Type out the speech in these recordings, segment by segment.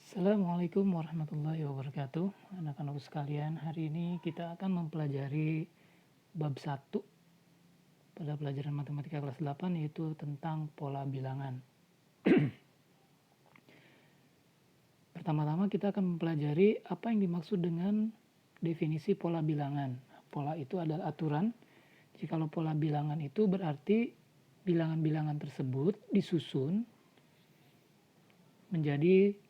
Assalamualaikum warahmatullahi wabarakatuh. Anak-anakku sekalian, hari ini kita akan mempelajari bab 1 pada pelajaran matematika kelas 8, yaitu tentang pola bilangan. Pertama-tama kita akan mempelajari apa yang dimaksud dengan definisi pola bilangan. Pola itu adalah aturan. Jikalau pola bilangan itu berarti bilangan-bilangan tersebut disusun menjadi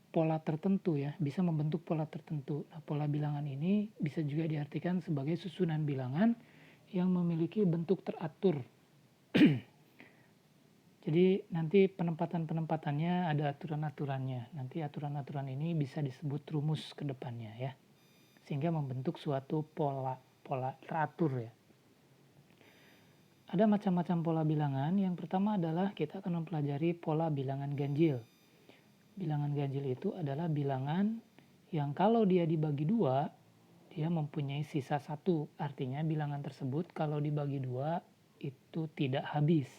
pola tertentu, ya, bisa membentuk pola tertentu. Nah, pola bilangan ini bisa juga diartikan sebagai susunan bilangan yang memiliki bentuk teratur. Jadi nanti penempatan-penempatannya ada aturan-aturannya. Nanti aturan-aturan ini bisa disebut rumus ke depannya, ya. Sehingga membentuk suatu pola teratur, ya. Ada macam-macam pola bilangan. Yang pertama adalah kita akan mempelajari pola bilangan ganjil. Bilangan ganjil itu adalah bilangan yang kalau dia dibagi dua, dia mempunyai sisa 1. Artinya bilangan tersebut kalau dibagi 2 itu tidak habis.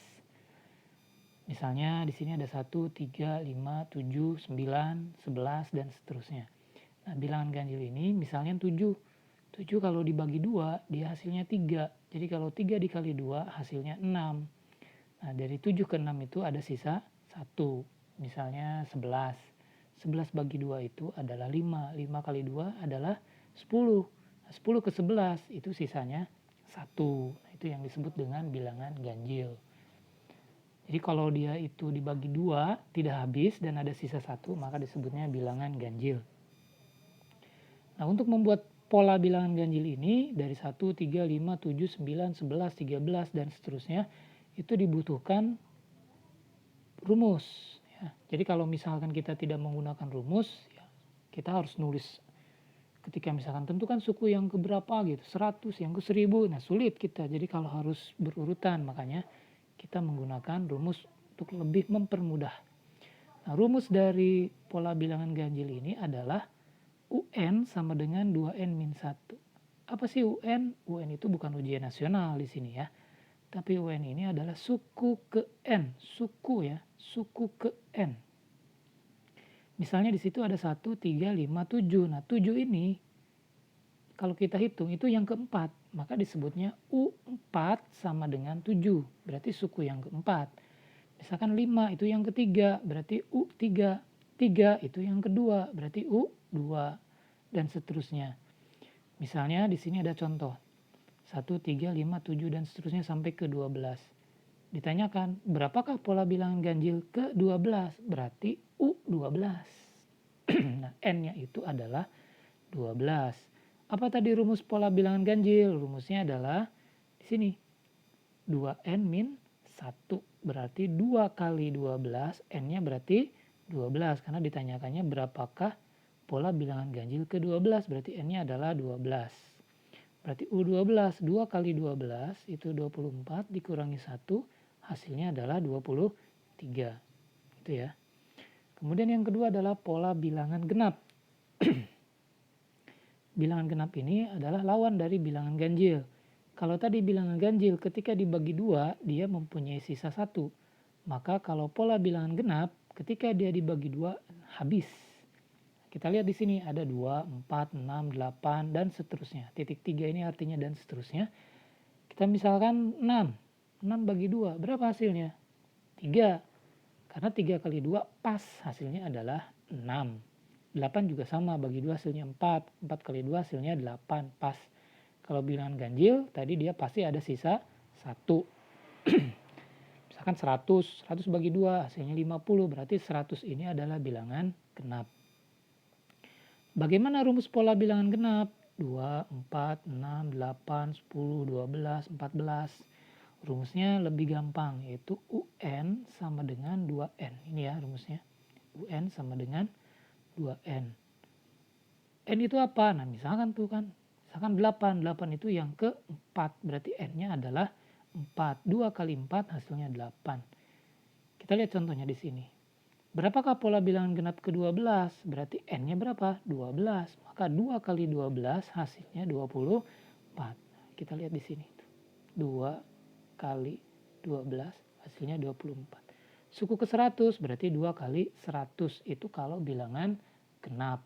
Misalnya di sini ada 1, 3, 5, 7, 9, 11, dan seterusnya. Nah, bilangan ganjil ini misalnya 7. 7 kalau dibagi 2, dia hasilnya 3. Jadi kalau 3 dikali 2 hasilnya 6. Nah, dari 7 ke 6 itu ada sisa 1. Misalnya 11. 11 bagi 2 itu adalah 5. 5 kali 2 adalah 10. Nah, 10 ke 11 itu sisanya 1. Nah, itu yang disebut dengan bilangan ganjil. Jadi kalau dia itu dibagi 2 tidak habis dan ada sisa 1, maka disebutnya bilangan ganjil. Nah, untuk membuat pola bilangan ganjil ini dari 1, 3, 5, 7, 9, 11, 13, dan seterusnya itu dibutuhkan rumus, ya. Jadi kalau misalkan kita tidak menggunakan rumus, ya, kita harus nulis. Ketika misalkan tentukan suku yang keberapa gitu, 100, yang ke 1000, nah sulit kita. Jadi kalau harus berurutan, makanya kita menggunakan rumus untuk lebih mempermudah. Nah, rumus dari pola bilangan ganjil ini adalah UN sama dengan 2N min 1. Apa sih UN? UN itu bukan ujian nasional di sini, ya. Tapi UN ini adalah suku ke N, suku, ya, suku ke N. Misalnya di situ ada 1, 3, 5, 7. Nah, 7 ini kalau kita hitung itu yang keempat, maka disebutnya U4 sama dengan 7, berarti suku yang keempat. Misalkan 5 itu yang ketiga, berarti U3. 3 itu yang kedua, berarti U2, dan seterusnya. Misalnya di sini ada contoh. 1, 3, 5, 7, dan seterusnya sampai ke 12. Ditanyakan, berapakah pola bilangan ganjil ke 12? Berarti U12. Nah, N-nya itu adalah 12. Apa tadi rumus pola bilangan ganjil? Rumusnya adalah di sini. 2N min 1. Berarti 2 kali 12, N-nya berarti 12. Karena ditanyakannya berapakah pola bilangan ganjil ke 12. Berarti N-nya adalah 12. Berarti U12, 2 kali 12 itu 24 dikurangi 1, hasilnya adalah 23. Itu, ya. Kemudian yang kedua adalah pola bilangan genap. Bilangan genap ini adalah lawan dari bilangan ganjil. Kalau tadi bilangan ganjil ketika dibagi 2 dia mempunyai sisa 1. Maka kalau pola bilangan genap ketika dia dibagi 2 habis. Kita lihat di sini ada 2, 4, 6, 8, dan seterusnya. Titik 3 ini artinya dan seterusnya. Kita misalkan 6. 6 bagi 2, berapa hasilnya? 3. Karena 3 kali 2 pas, hasilnya adalah 6. 8 juga sama, bagi 2 hasilnya 4. 4 kali 2 hasilnya 8, pas. Kalau bilangan ganjil, tadi dia pasti ada sisa 1. Misalkan 100 bagi 2 hasilnya 50, berarti 100 ini adalah bilangan genap. Bagaimana rumus pola bilangan genap? 2, 4, 6, 8, 10, 12, 14. Rumusnya lebih gampang, yaitu UN sama dengan 2N. Ini, ya, rumusnya. UN sama dengan 2N. N itu apa? Nah, misalkan tuh kan. Misalkan 8. 8 itu yang keempat. Berarti N-nya adalah 4. 2 kali 4 hasilnya 8. Kita lihat contohnya di sini. Berapakah pola bilangan genap ke-12? Berarti N-nya berapa? 12. Maka 2 kali 12 hasilnya 24. Kita lihat di sini. 2 kali 12 hasilnya 24. suku ke 100, berarti 2 kali 100. Itu kalau bilangan genap.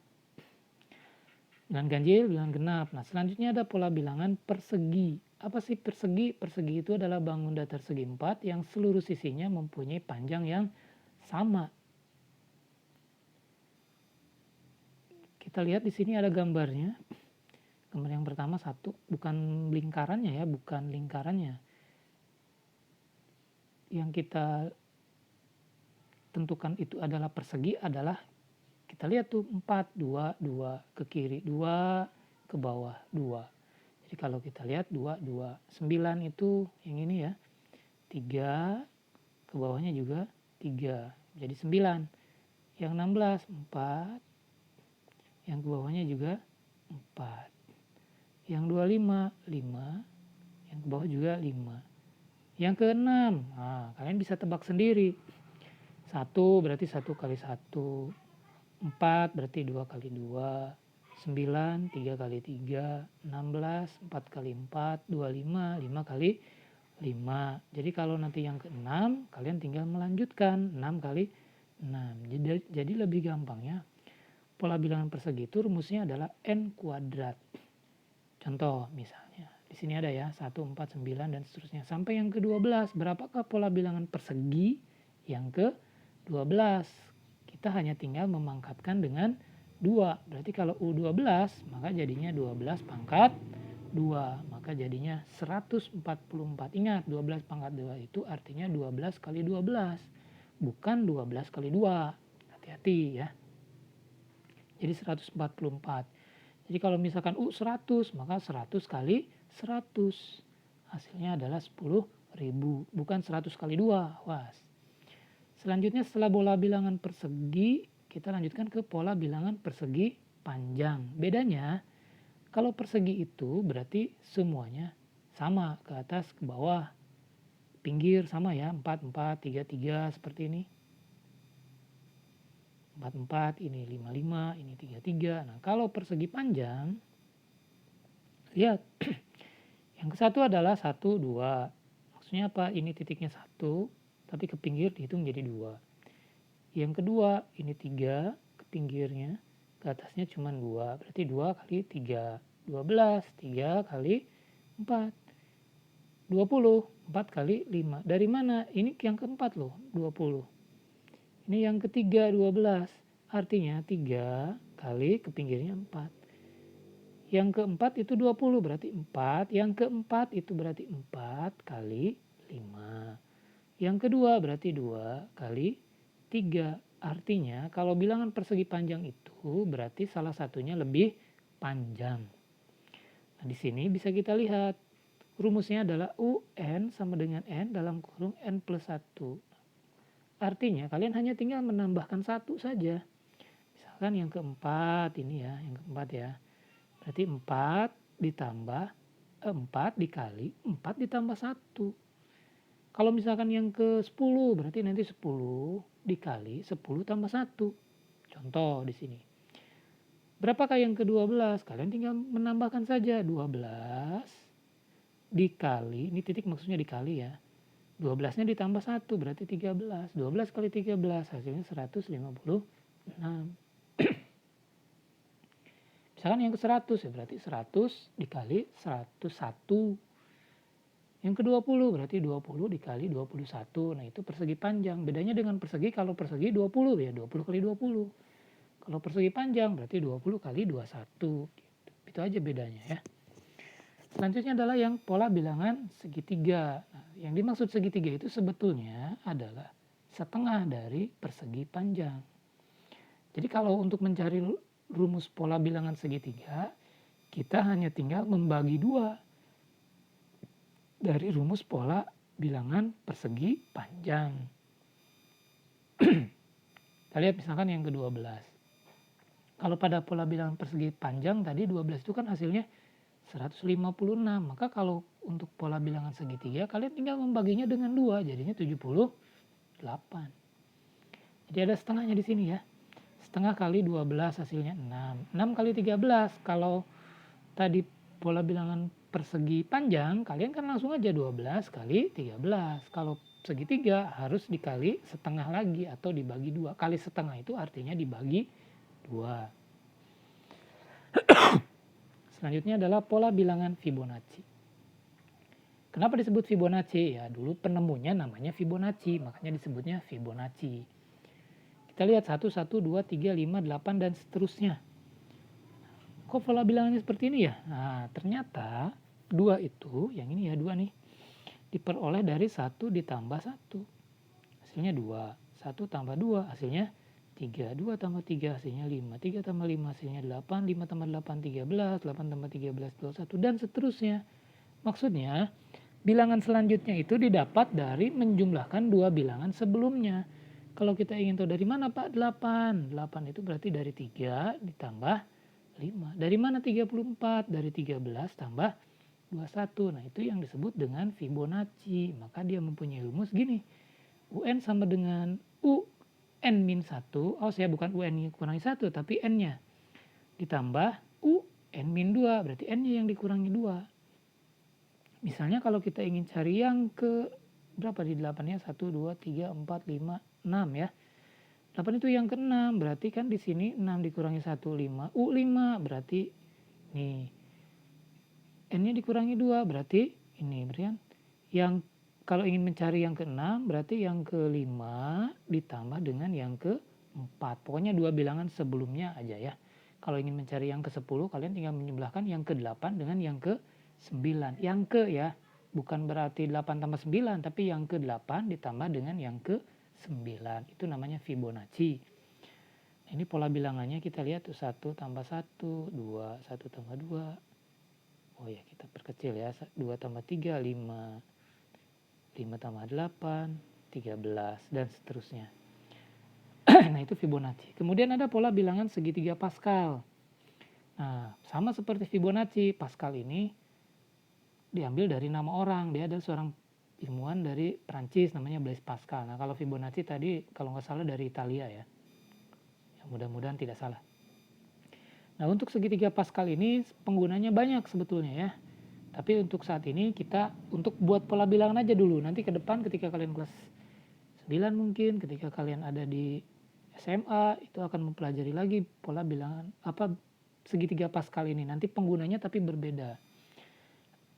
Bilangan ganjil, bilangan genap. Nah, selanjutnya ada pola bilangan persegi. Apa sih persegi? Persegi itu adalah bangun datar segi 4 yang seluruh sisinya mempunyai panjang yang sama. Kita lihat di sini ada gambarnya. Gambar yang pertama 1, bukan lingkarannya ya, bukan lingkarannya. Yang kita tentukan itu adalah persegi adalah kita lihat tuh 4, 2, 2 ke kiri, 2 ke bawah, 2. Jadi kalau kita lihat 2, 2, 9 itu yang ini ya, 3 ke bawahnya juga 3, jadi 9. Yang 16, 4, yang ke bawahnya juga 4. Yang 25, 5, yang ke bawah juga 5. Yang ke-6, nah kalian bisa tebak sendiri. 1 berarti 1 kali 1. 4 berarti 2 kali 2, 9, 3 kali 3, 16, 4 kali 4, 25, 5 kali 5. Jadi kalau nanti yang ke-6, kalian tinggal melanjutkan 6 kali 6. Jadi lebih gampangnya, pola bilangan persegi itu rumusnya adalah n kuadrat. Contoh misalnya, di sini ada ya, 1, 4, 9, dan seterusnya. Sampai yang ke-12, berapakah pola bilangan persegi yang ke-12? Kita hanya tinggal memangkatkan dengan 2. Berarti kalau U12, maka jadinya 12 pangkat 2. Maka jadinya 144. Ingat, 12 pangkat 2 itu artinya 12 kali 12. Bukan 12 kali 2. Hati-hati ya. Jadi 144. Jadi kalau misalkan U100, maka 100 kali 100. Hasilnya adalah 10.000. Bukan 100 kali 2. Was. Selanjutnya setelah pola bilangan persegi, kita lanjutkan ke pola bilangan persegi panjang. Bedanya, kalau persegi itu berarti semuanya sama, ke atas, ke bawah. Pinggir sama ya, 4, 4, 3, 3, seperti ini. 4, 4, ini 5, 5, ini 3, 3. Nah, kalau persegi panjang, lihat. Yang ke satu adalah 1, 2. Maksudnya apa? Ini titiknya 1. Tapi ke pinggir dihitung jadi 2. Yang kedua ini 3, ke pinggirnya, ke atasnya cuma 2. Berarti 2 kali 3, 12. 3 kali 4, 20. 4 kali 5. Dari mana? Ini yang keempat loh, 20. Ini yang ketiga, 12. Artinya 3 kali ke pinggirnya 4. Yang keempat itu 20, berarti 4. Yang keempat itu berarti 4 kali 5. Yang kedua berarti 2 kali 3. Artinya kalau bilangan persegi panjang itu berarti salah satunya lebih panjang. Nah, di sini bisa kita lihat rumusnya adalah UN sama dengan N dalam kurung N plus 1. Artinya kalian hanya tinggal menambahkan 1 saja. Misalkan yang keempat ini ya, yang keempat ya. Berarti 4 ditambah 4 dikali 4 ditambah 1. Kalau misalkan yang ke-10 berarti nanti 10 dikali 10 tambah 1. Contoh di sini. Berapakah yang ke-12? Kalian tinggal menambahkan saja 12 dikali, ini titik maksudnya dikali ya. 12-nya ditambah 1 berarti 13. 12 kali 13 hasilnya 156. Misalkan yang ke-100 ya berarti 100 dikali 101. Yang ke-20 berarti 20 dikali 21. Nah itu persegi panjang. Bedanya dengan persegi, kalau persegi 20 ya 20 kali 20. Kalau persegi panjang berarti 20 kali 21. Gitu. Itu aja bedanya ya. Selanjutnya adalah yang pola bilangan segitiga. Nah, yang dimaksud segitiga itu sebetulnya adalah setengah dari persegi panjang. Jadi kalau untuk mencari rumus pola bilangan segitiga, kita hanya tinggal membagi 2 dari rumus pola bilangan persegi panjang. Kita lihat misalkan yang ke-12. Kalau pada pola bilangan persegi panjang tadi 12 itu kan hasilnya 156. Maka kalau untuk pola bilangan segitiga kalian tinggal membaginya dengan 2 jadinya 78. Jadi ada setengahnya di sini ya. Setengah kali 12 hasilnya 6. 6 kali 13. Kalau tadi pola bilangan persegi panjang, kalian kan langsung aja 12 kali 13. Kalau segitiga harus dikali setengah lagi atau dibagi 2. Kali setengah itu artinya dibagi 2. Selanjutnya adalah pola bilangan Fibonacci. Kenapa disebut Fibonacci? Ya dulu penemunya namanya Fibonacci, makanya disebutnya Fibonacci. Kita lihat 1, 1, 2, 3, 5, 8 dan seterusnya. Kok pola bilangannya seperti ini ya? Nah ternyata 2 itu, yang ini ya 2 nih, diperoleh dari 1 ditambah 1. Hasilnya 2. 1 tambah 2 hasilnya 3. 2 tambah 3 hasilnya 5. 3 tambah 5 hasilnya 8. 5 tambah 8 13. 8 tambah 13 21 dan seterusnya. Maksudnya bilangan selanjutnya itu didapat dari menjumlahkan 2 bilangan sebelumnya. Kalau kita ingin tahu dari mana Pak 8? 8 itu berarti dari 3 ditambah 5. Dari mana 34? Dari 13 tambah 21. Nah itu yang disebut dengan Fibonacci. Maka dia mempunyai rumus gini. UN sama dengan UN min 1. Oh saya bukan UN kurangi 1 tapi N-nya. Ditambah UN min 2. Berarti N-nya yang dikurangi 2. Misalnya kalau kita ingin cari yang ke berapa di 8-nya? 1, 2, 3, 4, 5, 6 ya. 8 itu yang ke-6. Berarti kan di sini 6 dikurangi 1, 5. U5 berarti nih. N-nya dikurangi 2 berarti ini. Berarti kan yang kalau ingin mencari yang ke-6 berarti yang ke-5 ditambah dengan yang ke-4. Pokoknya 2 bilangan sebelumnya aja ya. Kalau ingin mencari yang ke-10 kalian tinggal menjumlahkan yang ke-8 dengan yang ke-9. Yang ke ya, bukan berarti 8 tambah 9 tapi yang ke-8 ditambah dengan yang ke-9. Itu namanya Fibonacci. Nah, ini pola bilangannya kita lihat tuh 1 tambah 1, 2, 1 tambah 2. Oh ya kita perkecil ya, 2 tambah 3, 5. 5 tambah 8, 13 dan seterusnya. Nah itu Fibonacci. Kemudian ada pola bilangan segitiga Pascal. Nah sama seperti Fibonacci, Pascal ini diambil dari nama orang. Dia adalah seorang ilmuwan dari Prancis namanya Blaise Pascal. Nah kalau Fibonacci tadi kalau nggak salah dari Italia ya. Mudah-mudahan tidak salah. Nah untuk segitiga Pascal ini penggunanya banyak sebetulnya ya. Tapi untuk saat ini kita untuk buat pola bilangan aja dulu. Nanti ke depan ketika kalian kelas 9 mungkin, ketika kalian ada di SMA itu akan mempelajari lagi pola bilangan segitiga Pascal ini. Nanti penggunanya tapi berbeda.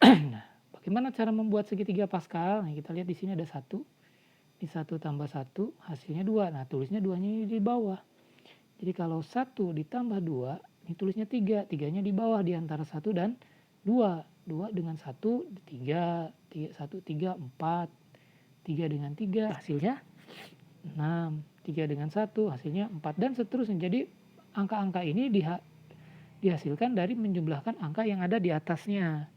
Nah, bagaimana cara membuat segitiga Pascal? Nah, kita lihat di sini ada 1. Di 1 tambah 1 hasilnya 2. Nah, tulisnya 2-nya di bawah. Jadi kalau 1 ditambah 2, ini tulisnya 3. 3-nya di bawah di antara 1 dan 2. 2 dengan 1, 3, 1, 3, 4. 3 dengan 3 hasilnya 6. 3 dengan 1 hasilnya 4 dan seterusnya. Jadi angka-angka ini dihasilkan dari menjumlahkan angka yang ada di atasnya.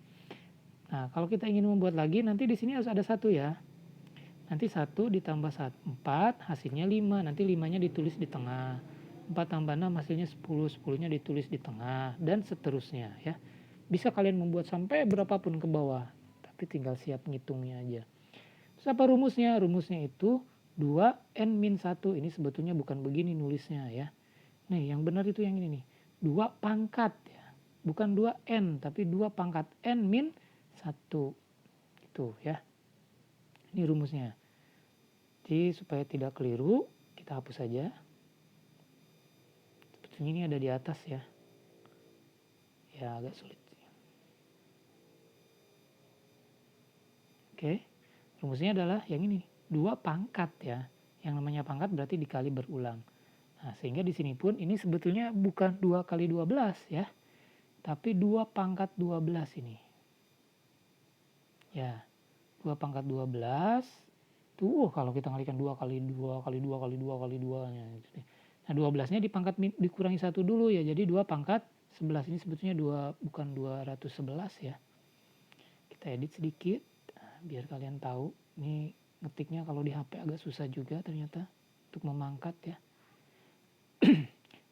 Nah, kalau kita ingin membuat lagi nanti di sini harus ada 1 ya. Nanti 1 ditambah 4 hasilnya 5. Nanti 5-nya ditulis di tengah. 4 tambah 6 hasilnya 10. 10-nya ditulis di tengah dan seterusnya ya. Bisa kalian membuat sampai berapapun ke bawah, tapi tinggal siap ngitungnya aja. Terus apa rumusnya? Rumusnya itu 2n-1. Ini sebetulnya bukan begini nulisnya ya. Nih yang benar itu yang ini nih. 2 pangkat ya. Bukan 2n tapi 2 pangkat n-1. Itu ya. Ini rumusnya. Jadi supaya tidak keliru kita hapus saja. Sebetulnya ini ada di atas ya. Ya agak sulit. Oke. Rumusnya adalah yang ini. 2 pangkat ya. Yang namanya pangkat berarti dikali berulang. Nah, sehingga di sini pun ini sebetulnya bukan 2 kali 12 ya. Tapi 2 pangkat 12 ini. Ya. 2 pangkat 12. Tuh kalau kita ngalikan 2 kali 2 kali 2 kali 2 kali 2. Nah 12-nya dikurangi 1 dulu ya. Jadi 2 pangkat 11 ini sebetulnya bukan 211 ya. Kita edit sedikit. Biar kalian tahu, ini ngetiknya kalau di HP agak susah juga ternyata untuk memangkat ya.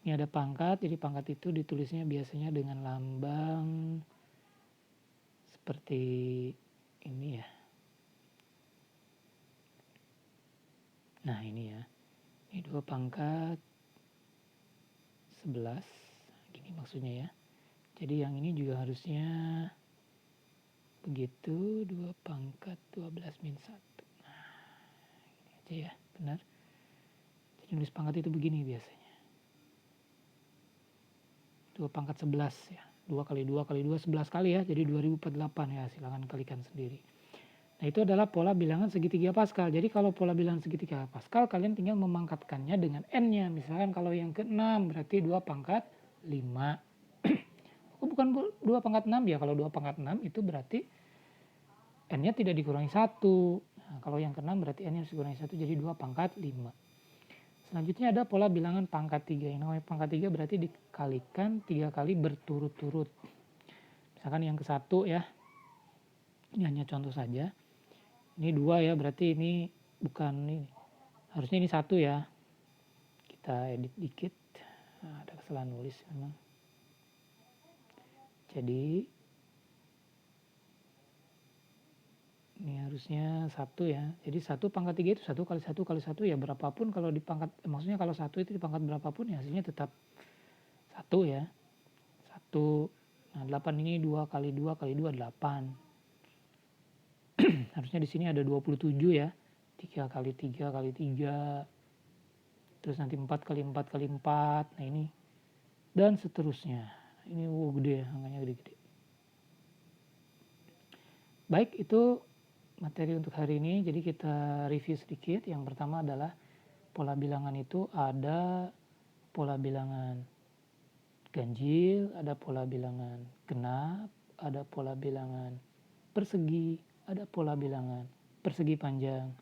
Ini ada pangkat, jadi pangkat itu ditulisnya biasanya dengan lambang seperti ini ya. Nah ini ya, ini 2 pangkat 11, gini maksudnya ya. Jadi yang ini juga harusnya begitu, 2 pangkat 12 min 1. Nah, aja ya, benar. Jadi nulis pangkat itu begini biasanya. 2 pangkat 11 ya. 2 kali 2 kali 2 11 kali ya. Jadi 2048 ya, silakan kalikan sendiri. Nah, itu adalah pola bilangan segitiga Pascal. Jadi kalau pola bilangan segitiga Pascal, kalian tinggal memangkatkannya dengan n-nya. Misalkan kalau yang ke-6 berarti 2 pangkat 5. Oh, bukan 2 pangkat 6 ya. Kalau 2 pangkat 6 itu berarti n-nya tidak dikurangi 1. Nah, kalau yang ke-6 berarti n-nya harus dikurangi 1, jadi 2 pangkat 5. Selanjutnya ada pola bilangan pangkat 3. Yang namanya pangkat 3 berarti dikalikan 3 kali berturut-turut. Misalkan yang ke-1 ya. Ini hanya contoh saja. Ini 2 ya, berarti ini bukan ini. Harusnya ini 1 ya. Kita edit dikit. Nah, ada kesalahan nulis memang. Jadi ini harusnya 1 ya. Jadi 1 pangkat 3 itu 1 kali 1 kali 1 ya, berapapun kalau di pangkat, maksudnya kalau 1 itu di pangkat berapapun ya hasilnya tetap 1 ya. 1. Nah, 8 ini 2 kali 2 kali 2 8. Harusnya di sini ada 27 ya. 3 kali 3 kali 3. Terus nanti 4 kali 4 kali 4. Nah, ini dan seterusnya. Ini gede, angkanya gede-gede. Baik, itu materi untuk hari ini. Jadi kita review sedikit. Yang pertama adalah pola bilangan itu ada pola bilangan ganjil, ada pola bilangan genap, ada pola bilangan persegi, ada pola bilangan persegi panjang,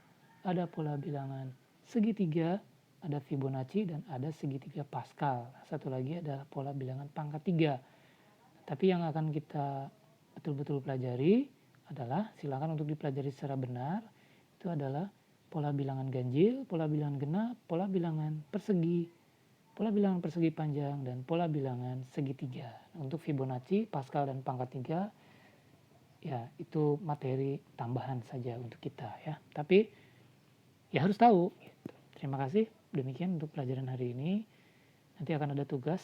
ada pola bilangan segitiga, ada Fibonacci, dan ada segitiga Pascal. Satu lagi adalah pola bilangan pangkat 3. Tapi yang akan kita betul-betul pelajari adalah, silakan untuk dipelajari secara benar, itu adalah pola bilangan ganjil, pola bilangan genap, pola bilangan persegi, pola bilangan persegi panjang, dan pola bilangan segitiga. Untuk Fibonacci, Pascal, dan pangkat 3 ya itu materi tambahan saja untuk kita ya. Tapi ya harus tahu. Terima kasih. Demikian untuk pelajaran hari ini. Nanti akan ada tugas.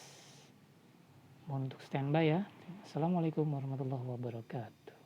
Mohon untuk standby ya. Assalamualaikum warahmatullahi wabarakatuh.